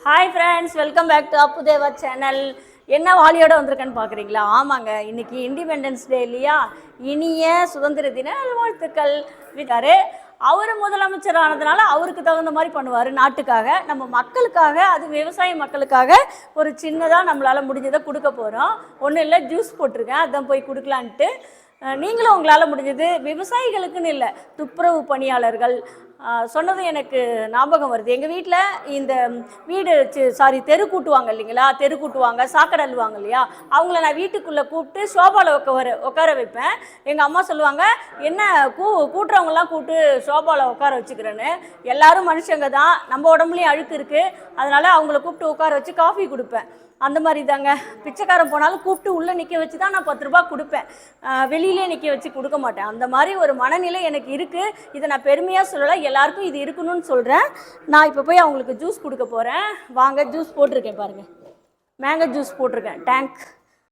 Hi friends, welcome back to Appudeva channel. என்ன வாலியோட வந்திருக்கேன்னு பார்க்குறீங்களா? ஆமாங்க, இன்னைக்கு இண்டிபெண்டன்ஸ் டே இல்லையா? இனிய சுதந்திர தின வாழ்த்துக்கள். இருக்காரு அவர் முதலமைச்சர் ஆனதுனால அவருக்கு தகுந்த மாதிரி பண்ணுவார். நாட்டுக்காக, நம்ம மக்களுக்காக, அது விவசாய மக்களுக்காக ஒரு சின்னதாக நம்மளால் முடிஞ்சதை கொடுக்க போகிறோம். ஒன்றும் இல்லை, ஜூஸ் போட்டிருக்கேன், அதான் போய் கொடுக்கலான்ட்டு. நீங்களும் உங்களால் முடிஞ்சது விவசாயிகளுக்குன்னு இல்லை, துப்புரவு பணியாளர்கள் சொன்னது எனக்கு ஞாபகம் வருது. எங்கள் வீட்டில் இந்த வீடு தெரு கூட்டுவாங்க இல்லைங்களா, தெரு கூட்டுவாங்க, சாக்கடை அள்ளுவாங்க இல்லையா, அவங்கள நான் வீட்டுக்குள்ளே கூப்பிட்டு சோபாவில் உட்கார வைப்பேன். எங்கள் அம்மா சொல்லுவாங்க, என்ன கூட்டுறவங்களாம் கூப்பிட்டு சோபாவில் உட்கார வச்சுக்கிறேன்னு. எல்லாரும் மனுஷங்க தான், நம்ம உடம்புலையும் அழுக்கு இருக்குது, அதனால் அவங்கள கூப்பிட்டு உட்கார வச்சு காஃபி கொடுப்பேன். அந்த மாதிரி தாங்க, பிச்சைக்காரன் போனாலும் கூப்பிட்டு உள்ளே நிற்க வச்சு தான் நான் 10 ரூபா கொடுப்பேன், வெளியிலே நிற்க வச்சு கொடுக்க மாட்டேன். அந்த மாதிரி ஒரு மனநிலை எனக்கு இருக்குது. இதை நான் பெருமையாக சொல்லலை, எல்லாருக்கும் இது இருக்கணும்னு சொல்கிறேன். நான் இப்போ போய் அவங்களுக்கு ஜூஸ் கொடுக்க போகிறேன். வாங்க, ஜூஸ் போட்டிருக்கேன் பாருங்கள், மேங்கோ ஜூஸ் போட்டிருக்கேன், டேங்க்.